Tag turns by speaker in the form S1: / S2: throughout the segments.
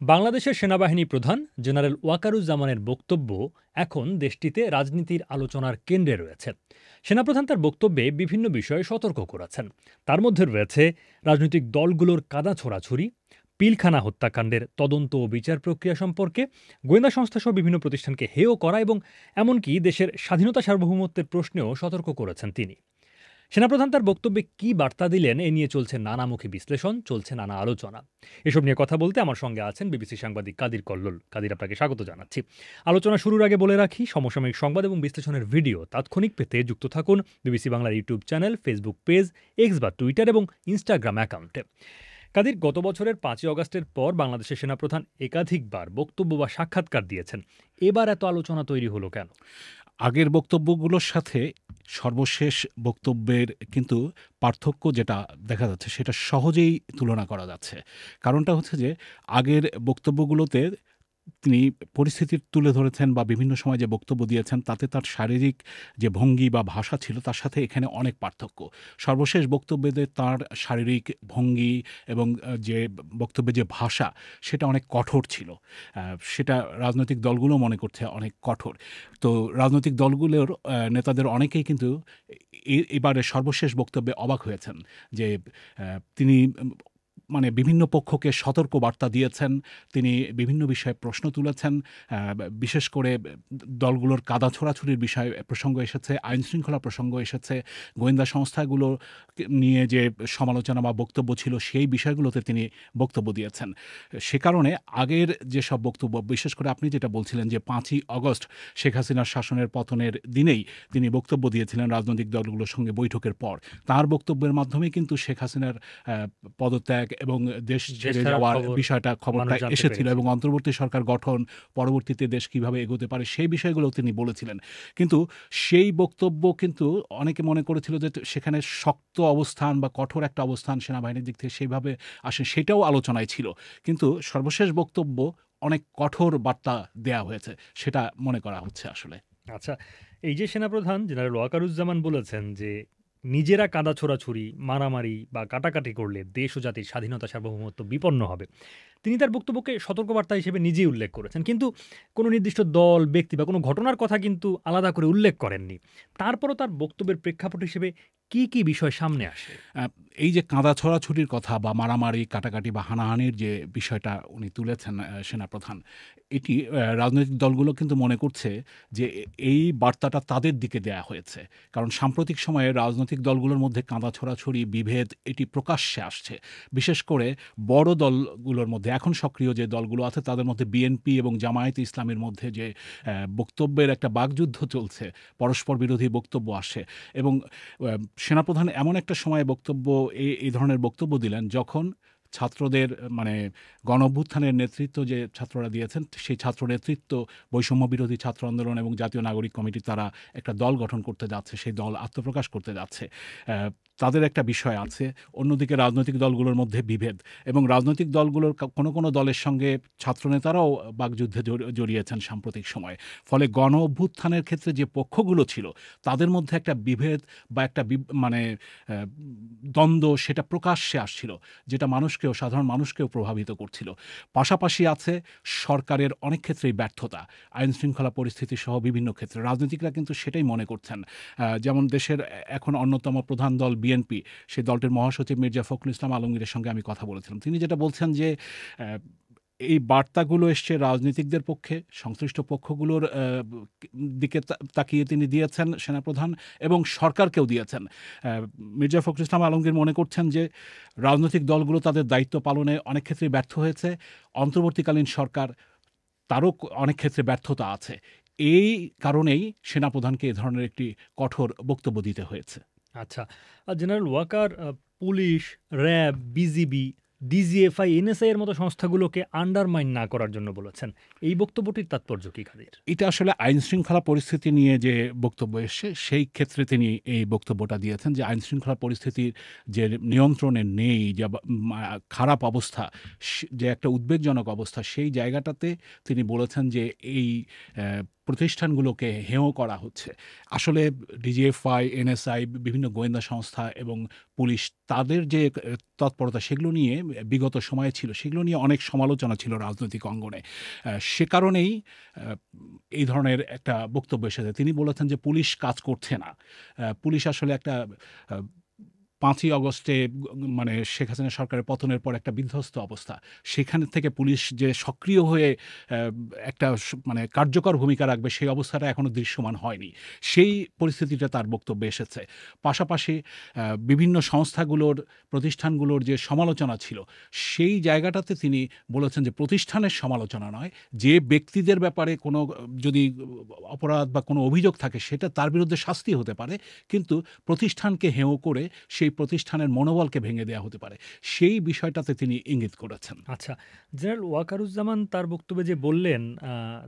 S1: বাংলাদেশের সেনাবাহিনী প্রধান জেনারেল ওয়াকারুজ্জামানের বক্তব্য এখন দেশটিতে রাজনীতির আলোচনার কেন্দ্রে রয়েছে। সেনাপ্রধান তার বক্তব্যে বিভিন্ন বিষয়ে সতর্ক করেছেন। তার মধ্যে রয়েছে রাজনৈতিক দলগুলোর কাদা ছোড়াছুরি, পিলখানা হত্যাকাণ্ডের তদন্ত ও বিচার প্রক্রিয়া সম্পর্কে, গোয়েন্দা সংস্থাসহ বিভিন্ন প্রতিষ্ঠানকে হেয় করা এবং এমনকি দেশের স্বাধীনতা সার্বভৌমত্বের প্রশ্নেও সতর্ক করেছেন তিনি। সেনাপ্রধান তার বক্তব্যে কী বার্তা দিলেন এ নিয়ে চলছে নানামুখী বিশ্লেষণ, চলছে নানা আলোচনা। এসব নিয়ে কথা বলতে আমার সঙ্গে আছেন বিবিসি সাংবাদিক কাদির কল্লোল। কাদির, আপনাকে স্বাগত জানাচ্ছি। আলোচনা শুরুর আগে বলে রাখি, সমসাময়িক সংবাদ এবং বিশ্লেষণের ভিডিও তাৎক্ষণিক পেতে যুক্ত থাকুন বিবিসি বাংলার YouTube channel, Facebook page, x বা টুইটার এবং ইনস্টাগ্রাম অ্যাকাউন্টে। কাদির, গত বছরের ৫ই অগাস্টের পর বাংলাদেশের সেনাপ্রধান একাধিকবার বক্তব্য বা সাক্ষাৎকার দিয়েছেন। এবার এত আলোচনা তৈরি হলো কেন?
S2: আগের বক্তব্যগুলোর সাথে সর্বশেষ বক্তব্যের কিন্তু পার্থক্য যেটা দেখা যাচ্ছে সেটা সহজেই তুলনা করা যাচ্ছে। কারণটা হচ্ছে যে আগের বক্তব্যগুলোতে তিনি পরিস্থিতি তুলে ধরেছেন বা বিভিন্ন সময় যে বক্তব্য দিয়েছেন তাতে তার শারীরিক যে ভঙ্গি বা ভাষা ছিল তার সাথে এখানে অনেক পার্থক্য। সর্বশেষ বক্তব্যে তার শারীরিক ভঙ্গি এবং যে বক্তব্যের যে ভাষা সেটা অনেক কঠোর ছিল। সেটা রাজনৈতিক দলগুলো মনে করছে অনেক কঠোর। তো রাজনৈতিক দলগুলোর নেতাদের অনেকেই কিন্তু এবারে সর্বশেষ বক্তব্যে অবাক হয়েছেন যে তিনি মানে বিভিন্ন পক্ষকে সতর্ক বার্তা দিয়েছেন। তিনি বিভিন্ন বিষয়ে প্রশ্ন তুলেছেন। বিশেষ করে দলগুলোর কাদা ছোড়াছুড়ির বিষয়ে প্রসঙ্গ এসেছে, আইনশৃঙ্খলা প্রসঙ্গ এসেছে, গোয়েন্দা সংস্থাগুলো নিয়ে যে সমালোচনা বা বক্তব্য ছিল সেই বিষয়গুলোতে তিনি বক্তব্য দিয়েছেন। সে কারণে আগের যেসব বক্তব্য, বিশেষ করে আপনি যেটা বলছিলেন যে ৫ই অগস্ট শেখ হাসিনার শাসনের পতনের দিনেই তিনি বক্তব্য দিয়েছিলেন রাজনৈতিক দলগুলোর সঙ্গে বৈঠকের পর। তার বক্তব্যের মাধ্যমেই কিন্তু শেখ হাসিনার পদত্যাগ এবং দেশ
S1: দেশ
S2: ছেড়ে
S1: ছাড়ার
S2: যাওয়ার খবরটা
S1: মানুষ জানতে
S2: এসেছিল এবং
S1: পেরেছিল।
S2: অন্তর্বর্তী সরকার গঠন, পরবর্তীতে দেশ কিভাবে এগোতে পারে সেই বিষয়গুলোও তিনি বলেছিলেন। কিন্তু সেই বক্তব্য কিন্তু অনেকে মনে করেছিল যে সেখানে শক্ত অবস্থান বা কঠোর একটা অবস্থান সেনাবাহিনীর দিক থেকে সেইভাবে আসে, সেটাও আলোচনায় ছিল। কিন্তু সর্বশেষ বক্তব্য অনেক কঠোর বার্তা দেয়া হয়েছে, সেটা মনে করা হচ্ছে আসলে।
S1: আচ্ছা, এই যে সেনাপ্রধান জেনারেল ওয়াকারুজ্জামান বলেছেন যে নিজেরা কাদা ছোড়াছুড়ি, মারামারি বা কাটাকাটি করলে দেশ ও জাতির স্বাধীনতা সার্বভৌমত্ব বিপন্ন হবে। তিনি তার বক্তব্যকে সতর্কবার্তা হিসেবে নিজেই উল্লেখ করেছেন। কিন্তু কোনো নির্দিষ্ট দল, ব্যক্তি বা কোনো ঘটনার কথা কিন্তু আলাদা করে উল্লেখ করেননি। তারপরও তার বক্তব্যের প্রেক্ষাপট হিসেবে কি বিষয় সামনে আসে?
S2: আ এই যে কাঁদা ছড়াছড়ির কথা বা মারামারি, কাটাকাটি বা হানাহানির যে বিষয়টা উনি তুলেছেন সেনাপ্রধান, এটি রাজনৈতিক দলগুলো কিন্তু মনে করছে যে এই বার্তাটা তাদের দিকে দেয়া হয়েছে। কারণ সাম্প্রতিক সময়ে রাজনৈতিক দলগুলোর মধ্যে কাঁদা ছড়াছড়ি, বিভেদ এটি প্রকাশ্যে আসছে। বিশেষ করে বড় দলগুলোর মধ্যে এখন সক্রিয় যে দলগুলো আছে তাদের মধ্যে বিএনপি এবং জামায়াতে ইসলামের মধ্যে যে বক্তব্যের একটা বাকযুদ্ধ চলছে, পরস্পর বিরোধী বক্তব্য আসে এবং সেনাপ্রধান এমন একটা সময়ে এই ধরনের বক্তব্য দিলেন যখন ছাত্রদের মানে গণঅভ্যুত্থানের নেতৃত্ব যে ছাত্ররা দিয়েছেন সেই ছাত্র নেতৃত্ব বৈষম্য বিরোধী ছাত্র আন্দোলন এবং জাতীয় নাগরিক কমিটি তারা একটা দল গঠন করতে যাচ্ছে, সেই দল আত্মপ্রকাশ করতে যাচ্ছে। তাদের একটা বিষয় আছে। অন্যদিকে রাজনৈতিক দলগুলোর মধ্যে বিভেদ এবং রাজনৈতিক দলগুলোর কোনো দলের সঙ্গে ছাত্রনেতারাও বাকযুদ্ধে জড়িয়েছেন সাম্প্রতিক সময়ে। ফলে গণ অভ্যুত্থানের ক্ষেত্রে যে পক্ষগুলো ছিল তাদের মধ্যে একটা বিভেদ বা একটা মানে দ্বন্দ্ব সেটা প্রকাশ্যে আসছিল, যেটা সাধারণ মানুষকেও প্রভাবিত করছিল। পাশাপাশি আছে সরকারের অনেক ক্ষেত্রেই ব্যর্থতা, আইনশৃঙ্খলা পরিস্থিতি সহ বিভিন্ন ক্ষেত্রে। রাজনীতিকরা কিন্তু সেটাই মনে করছেন। যেমন দেশের এখন অন্যতম প্রধান দল বিএনপি, সেই দলটির মহাসচিব মির্জা ফখরুল ইসলাম আলমগীরের সঙ্গে আমি কথা বলেছিলাম। তিনি যেটা বলছেন যে এই বার্তাগুলো এসছে রাজনীতিকদের পক্ষে, সংশ্লিষ্ট পক্ষগুলোর দিকে তাকিয়ে তিনি দিয়েছেন সেনাপ্রধান এবং সরকারকেও দিয়েছেন। মির্জা ফখরুল ইসলাম আলমগীর মনে করছেন যে রাজনৈতিক দলগুলো তাদের দায়িত্ব পালনে অনেক ক্ষেত্রেই ব্যর্থ হয়েছে। অন্তর্বর্তীকালীন সরকার তারও অনেক ক্ষেত্রে ব্যর্থতা আছে। এই কারণেই সেনাপ্রধানকে এ ধরনের একটি কঠোর বক্তব্য দিতে হয়েছে।
S1: আচ্ছা, general Waker police, RAB, BGB, DGFI, NSI এর মতো সংস্থাগুলোকে আন্ডারমাইন না করার জন্য বলেছেন। এই বক্তব্যটির তাৎপর্য কি খাদির?
S2: এটা আসলে আইনশৃঙ্খলা পরিস্থিতি নিয়ে যে বক্তব্য এসছে, সেই ক্ষেত্রে তিনি এই বক্তব্যটা দিয়েছেন যে আইনশৃঙ্খলা পরিস্থিতির যে নিয়ন্ত্রণে নেই, যে খারাপ অবস্থা, যে একটা উদ্বেগজনক অবস্থা, সেই জায়গাটাতে তিনি বলেছেন যে এই প্রতিষ্ঠানগুলোকে হেয় করা হচ্ছে। আসলে ডিজিএফআই, এনএসআই, বিভিন্ন গোয়েন্দা সংস্থা এবং পুলিশ তাদের যে তৎপরতা সেগুলো নিয়ে বিগত সময়ে ছিল, সেগুলো নিয়ে অনেক সমালোচনা ছিল রাজনৈতিক অঙ্গনে। সে কারণেই এই ধরনের একটা বক্তব্য এসেছে। তিনি বলেছেন যে পুলিশ কাজ করছে না। পুলিশ আসলে একটা আ ৫ই আগস্টে মানে শেখ হাসিনা সরকারের পতনের পর একটা বিধ্বস্ত অবস্থা। সেখান থেকে পুলিশ যে সক্রিয় হয়ে একটা মানে কার্যকর ভূমিকা রাখবে সেই অবস্থাটা এখনো দৃশ্যমান হয়নি। সেই পরিস্থিতিটা তার বক্তব্যে এসেছে। পাশাপাশি বিভিন্ন সংস্থাগুলোর, প্রতিষ্ঠানগুলোর যে সমালোচনা ছিল, সেই জায়গাটাতে তিনি বলেছেন যে প্রতিষ্ঠানের সমালোচনা নয়, যে ব্যক্তিদের ব্যাপারে কোনো যদি অপরাধ বা কোনো অভিযোগ থাকে সেটা তার বিরুদ্ধে শাস্তি হতে পারে। কিন্তু প্রতিষ্ঠানকে হেয় করে সেই প্রতিষ্ঠানের মনোবলকে ভেঙে দেয়া হতে পারে। সেই বিষয়টাতে তিনি ইঙ্গিত করেছেন।
S1: আচ্ছা, জেনারেল ওয়াকারুজ্জামান তার বক্তব্যে যে বললেন,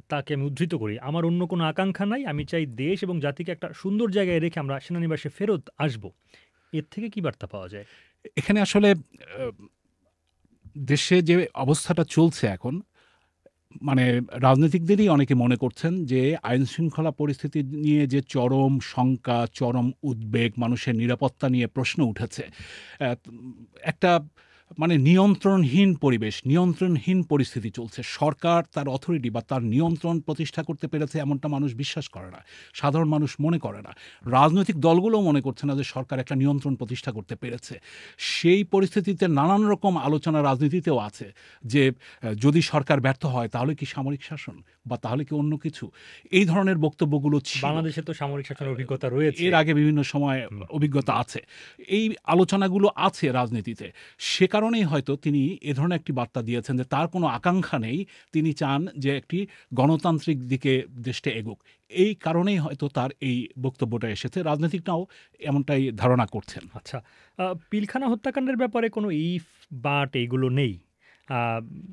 S1: তাকে আমি উদ্ধৃত করি, "আমার অন্য কোনো আকাঙ্ক্ষা নাই। আমি চাই দেশ এবং জাতিকে একটা সুন্দর জায়গায় রেখে আমরা সেনানিবাসে ফেরত আসব।" এর থেকে কি বার্তা পাওয়া যায়?
S2: এখানে আসলে দেশে যে অবস্থাটা চলছে এখন, মানে রাজনীতিকদেরই অনেকে মনে করছেন যে আইনশৃঙ্খলা পরিস্থিতি নিয়ে যে চরম শঙ্কা, চরম উদ্বেগ, মানুষের নিরাপত্তা নিয়ে প্রশ্ন উঠেছে, অ্যা একটা মানে নিয়ন্ত্রণহীন পরিবেশ, নিয়ন্ত্রণহীন পরিস্থিতি চলছে। সরকার তার অথরিটি বা তার নিয়ন্ত্রণ প্রতিষ্ঠা করতে পেরেছে এমনটা মানুষ বিশ্বাস করে না। সাধারণ মানুষ মনে করে না। রাজনৈতিক দলগুলোও মনে করছে না যে সরকার একটা নিয়ন্ত্রণ প্রতিষ্ঠা করতে পেরেছে। সেই পরিস্থিতিতে নানান রকম আলোচনা রাজনীতিতেও আছে যে যদি সরকার ব্যর্থ হয় তাহলে কি সামরিক শাসন বা তাহলে কি অন্য কিছু? এই ধরনের বক্তব্যগুলো ছিল।
S1: বাংলাদেশে তো সামরিক শাসনের অভিজ্ঞতা রয়েছে।
S2: এর আগে বিভিন্ন সময়ে
S1: হুম।
S2: অভিজ্ঞতা আছে। এই আলোচনাগুলো আছে রাজনীতিতে। সে কারণেই হয়তো তিনি এ ধরনের একটি বার্তা দিয়েছেন যে তার কোনো আকাঙ্ক্ষা নেই। তিনি চান যে একটি গণতান্ত্রিক দিকে দেশটা এগোক। এই কারণেই হয়তো তার এই বক্তব্যটা এসেছে। রাজনীতিকরাও এমনটাই ধারণা করছেন।
S1: আচ্ছা, পিলখানা হত্যাকাণ্ডের ব্যাপারে কোনো ইফ, বাট এইগুলো নেই। আ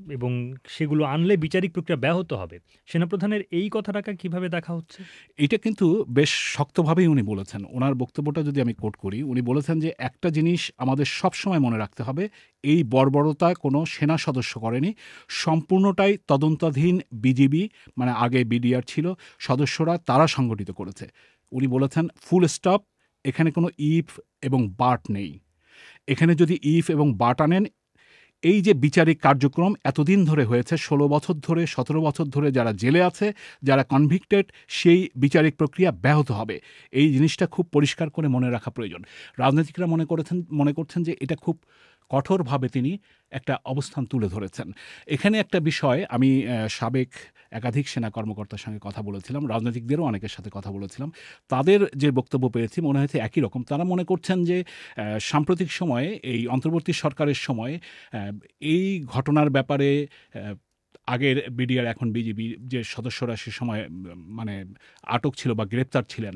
S1: এবং সেগুলো আনলে বিচারিক প্রক্রিয়া ব্যাহত হবে। সেনাপ্রধানের এই কথাটাকে কিভাবে দেখা হচ্ছে?
S2: এইটা কিন্তু বেশ শক্তভাবেই উনি বলেছেন। উনার বক্তব্যটা যদি আমি কোট করি, উনি বলেছেন যে, "একটা জিনিস আমাদের সবসময় মনে রাখতে হবে, এই বর্বরতা কোনো সেনা সদস্য করেনি। সম্পূর্ণটাই তদন্তাধীন বিজিবি, মানে আগে বিডিআর ছিল, সদস্যরা তারা সংগঠিত করেছে।" উনি বলেছেন, "ফুল স্টপ, এখানে কোনো ইফ এবং বাট নেই। এখানে যদি ইফ এবং বাট আনেন, এই যে বিচারিক কার্যক্রম এতদিন ধরে হয়েছে, ১৬ বছর ধরে, ১৭ বছর ধরে যারা জেলে আছে, যারা কনভিক্টেড, সেই বিচারিক প্রক্রিয়া ব্যাহত হবে। এই জিনিসটা খুব পরিষ্কার করে মনে রাখা প্রয়োজন।" রাজনীতিকরা মনে করছেন যে এটা খুব কঠোরভাবে তিনি একটা অবস্থান তুলে ধরেছেন। এখানে একটা বিষয় আমি সাবেক একাধিক সেনা কর্মকর্তার সঙ্গে কথা বলেছিলাম, রাজনীতিকদেরও অনেকের সাথে কথা বলেছিলাম। তাদের যে বক্তব্য পেয়েছি মনে হয়েছে একই রকম। তারা মনে করছেন যে সাম্প্রতিক সময়ে এই অন্তর্বর্তী সরকারের সময়ে এই ঘটনার ব্যাপারে আগের বিডিআর এখন বিজিবি যে সদস্যরা সে সময় মানে আটক ছিল বা গ্রেপ্তার ছিলেন,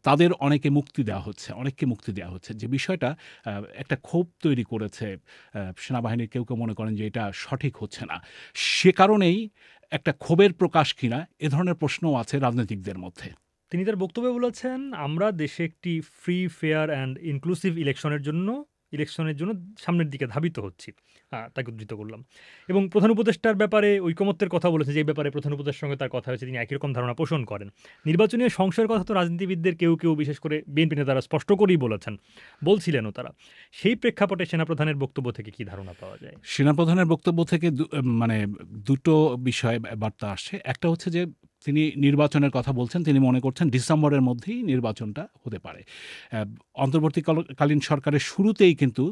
S2: তাদের অনেককে মুক্তি দেওয়া হচ্ছে। যে বিষয়টা একটা ক্ষোভ তৈরি করেছে। সেনাবাহিনীর কেউ মনে করেন যে এটা সঠিক হচ্ছে না। সে কারণেই একটা ক্ষোভের প্রকাশ কিনা এ ধরনের প্রশ্নও আছে রাজনীতিকদের মধ্যে।
S1: তিনি তার বক্তব্যে বলেছেন, "আমরা দেশে একটি ফ্রি, ফেয়ার অ্যান্ড ইনক্লুসিভ ইলেকশনের জন্য সামনের দিকে ধাবিত হচ্ছি।" তাকে উদ্ধৃত করলাম। এবং প্রধান উপদেষ্টার ব্যাপারে ঐকমত্যের কথা বলেছে, যে ব্যাপারে প্রধান উপদেষ্টার সঙ্গে তার কথা হয়েছে, তিনি একই রকম ধারণা পোষণ করেন। নির্বাচনী সংশয়ের কথা তো রাজনীতিবিদদের কেউ বিশেষ করে বিএনপি নেতারা স্পষ্ট করেই বলছিলেনও তারা। সেই প্রেক্ষাপটে সেনাপ্রধানের বক্তব্য থেকে কি ধারণা পাওয়া যায়?
S2: সেনাপ্রধানের বক্তব্য থেকে মানে দুটো বিষয় বার্তা আসছে। একটা হচ্ছে যে তিনি নির্বাচনের কথা বলছেন। তিনি মনে করছেন ডিসেম্বরের মধ্যেই নির্বাচনটা হতে পারে। অন্তর্বর্তীকালীন সরকারের শুরুতেই কিন্তু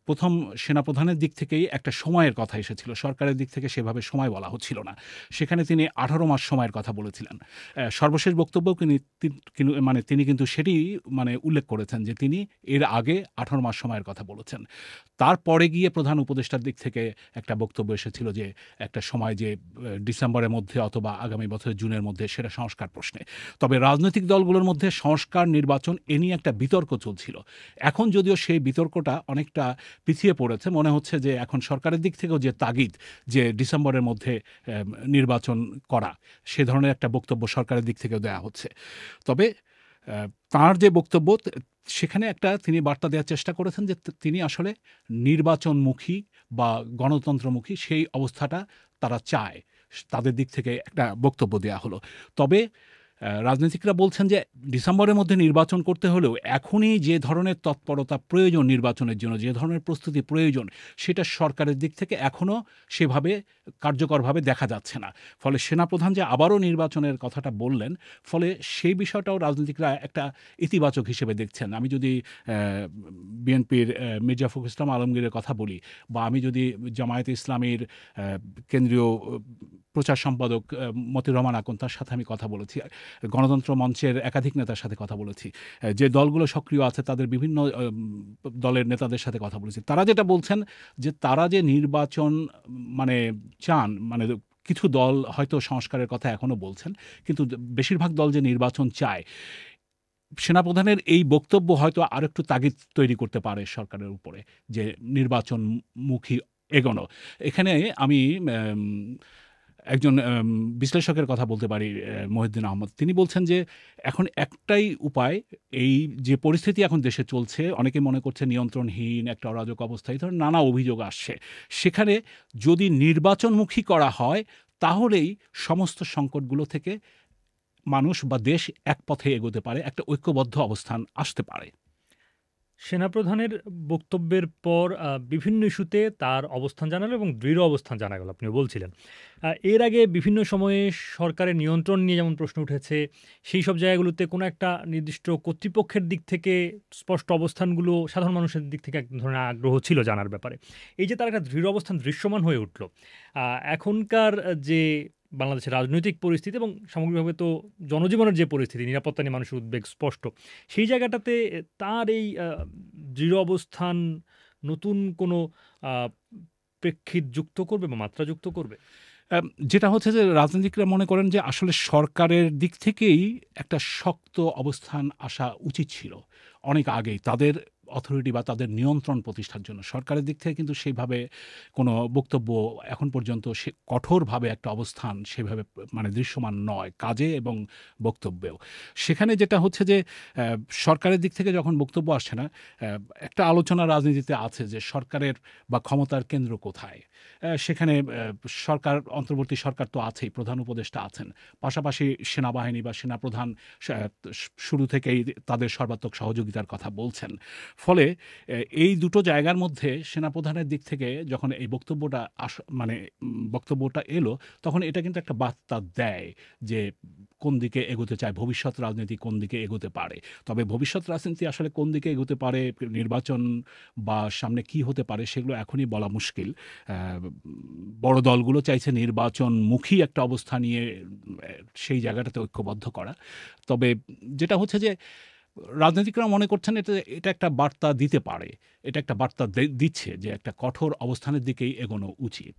S2: ১ম সেনাপ্রধানের দিক থেকেই একটা সময়ের কথা এসেছিল। সরকারের দিক থেকে সেভাবে সময় বলা হচ্ছিল না। সেখানে তিনি ১৮ মাস সময়ের কথা বলেছিলেন। সর্বশেষ বক্তব্যেও তিনি কিন্তু সেটি মানে উল্লেখ করেছেন যে তিনি এর আগে ১৮ মাস সময়ের কথা বলেছেন। তারপরে গিয়ে প্রধান উপদেষ্টার দিক থেকে একটা বক্তব্য এসেছিল যে একটা সময় যে ডিসেম্বরের মধ্যে অথবা আগামী বছরের জুনের মধ্যে, সেটা সংস্কার প্রশ্নে। তবে রাজনৈতিক দলগুলোর মধ্যে সংস্কার, নির্বাচন এ নিয়ে একটা বিতর্ক চলছিল। এখন যদিও সেই বিতর্কটা অনেকটা পিছিয়ে পড়েছে। মনে হচ্ছে যে এখন সরকারের দিক থেকেও যে তাগিদ যে ডিসেম্বরের মধ্যে নির্বাচন করা, সে ধরনের একটা বক্তব্য সরকারের দিক থেকেও দেয়া হচ্ছে। তবে তাঁর যে বক্তব্য সেখানে একটা তিনি বার্তা দেওয়ার চেষ্টা করেছেন যে তিনি আসলে নির্বাচনমুখী বা গণতন্ত্রমুখী সেই অবস্থাটা তারা চায়। তাদের দিক থেকে একটা বক্তব্য দেওয়া হলো। তবে রাজনীতিকরা বলছেন যে ডিসেম্বরের মধ্যে নির্বাচন করতে হলেও এখনই যে ধরনের তৎপরতা প্রয়োজন নির্বাচনের জন্য, যে ধরনের প্রস্তুতি প্রয়োজন, সেটা সরকারের দিক থেকে এখনও সেভাবে কার্যকরভাবে দেখা যাচ্ছে না। ফলে সেনাপ্রধান যে আবারও নির্বাচনের কথাটা বললেন, ফলে সেই বিষয়টাও রাজনীতিকরা একটা ইতিবাচক হিসেবে দেখছেন। আমি যদি বিএনপির মির্জা ফখরুল ইসলাম আলমগীরের কথা বলি, বা আমি যদি জামায়াতে ইসলামীর কেন্দ্রীয় প্রচার সম্পাদক মতিউর রহমান আকন, তার সাথে আমি কথা বলেছি, গণতন্ত্র মঞ্চের একাধিক নেতার সাথে কথা বলেছি, যে দলগুলো সক্রিয় আছে তাদের বিভিন্ন দলের নেতাদের সাথে কথা বলেছি, তারা যেটা বলছেন যে তারা যে নির্বাচন মানে চান, মানে কিছু দল হয়তো সংস্কারের কথা এখনো বলছেন, কিন্তু বেশিরভাগ দল যে নির্বাচন চায়, সেনাপ্রধানের এই বক্তব্য হয়তো আর একটু তাগিদ তৈরি করতে পারে সরকারের উপরে যে নির্বাচনমুখী এগোনো। এখানে আমি একজন বিশ্লেষকের কথা বলতে পারি, মহিউদ্দিন আহমদ। তিনি বলছেন যে এখন একটাই উপায়, এই যে পরিস্থিতি এখন দেশে চলছে, অনেকে মনে করছে নিয়ন্ত্রণহীন একটা অরাজক অবস্থা, এই ধরনের নানা অভিযোগ আসছে, সেখানে যদি নির্বাচনমুখী করা হয় তাহলেই সমস্ত সংকটগুলো থেকে মানুষ বা দেশ এক পথে এগোতে পারে, একটা ঐক্যবদ্ধ অবস্থান আসতে পারে।
S1: সেনাপ্রধানের বক্তব্যের পর বিভিন্ন ইস্যুতে তার অবস্থান জানালো এবং দৃঢ় অবস্থান জানা গেল, আপনিও বলছিলেন। এর আগে বিভিন্ন সময়ে সরকারের নিয়ন্ত্রণ নিয়ে যেমন প্রশ্ন উঠেছে, সেই সব জায়গাগুলোতে কোনো একটা নির্দিষ্ট কর্তৃপক্ষের দিক থেকে স্পষ্ট অবস্থানগুলো সাধারণ মানুষের দিক থেকে এক ধরনের আগ্রহ ছিল জানার ব্যাপারে। এই যে তার একটা দৃঢ় অবস্থান দৃশ্যমান হয়ে উঠল, এখনকার যে বাংলাদেশের রাজনৈতিক পরিস্থিতি এবং সামগ্রিকভাবে তো জনজীবনের যে পরিস্থিতি, নিরাপত্তা নিয়ে মানুষের উদ্বেগ স্পষ্ট, সেই জায়গাটাতে তার এই দৃঢ় অবস্থান নতুন কোনো আ প্রেক্ষিত যুক্ত করবে বা মাত্রা যুক্ত করবে?
S2: যেটা হচ্ছে যে রাজনীতিকরা মনে করেন যে আসলে সরকারের দিক থেকেই একটা শক্ত অবস্থান আসা উচিত ছিল অনেক আগেই, তাদের অথরিটি বা তাদের নিয়ন্ত্রণ প্রতিষ্ঠার জন্য। সরকারের দিক থেকে কিন্তু সেইভাবে কোনো বক্তব্য এখন পর্যন্ত, সে কঠোরভাবে একটা অবস্থান সেভাবে মানে দৃশ্যমান নয় কাজে এবং বক্তব্যেও। সেখানে যেটা হচ্ছে যে সরকারের দিক থেকে যখন বক্তব্য আসছে না, একটা আলোচনা রাজনীতিতে আছে যে সরকারের বা ক্ষমতার কেন্দ্র কোথায়। সেখানে সরকার, অন্তর্বর্তী সরকার তো আছেই, প্রধান উপদেষ্টা আছেন, পাশাপাশি সেনাবাহিনী বা সেনাপ্রধান শুরু থেকেই তাদের সর্বাত্মক সহযোগিতার কথা বলছেন। ফলে এই দুটো জায়গার মধ্যে সেনাপ্রধানের দিক থেকে যখন এই বক্তব্যটা বক্তব্যটা এলো, তখন এটা কিন্তু একটা বার্তা দেয় যে কোন দিকে এগোতে চায়, ভবিষ্যৎ রাজনীতি কোন দিকে এগোতে পারে। তবে ভবিষ্যৎ রাজনীতি আসলে কোন দিকে এগোতে পারে, নির্বাচন বা সামনে কি হতে পারে, সেগুলো এখনই বলা মুশকিল। বড় দলগুলো চাইছে নির্বাচনমুখী একটা অবস্থা নিয়ে সেই জায়গাটাতে ঐক্যবদ্ধ করা। তবে যেটা হচ্ছে যে রাজনীতিকরা মনে করছেন এটা একটা বার্তা দিতে পারে, এটা একটা বার্তা দিচ্ছে যে একটা কঠোর অবস্থানের দিকেই এগোনো উচিত।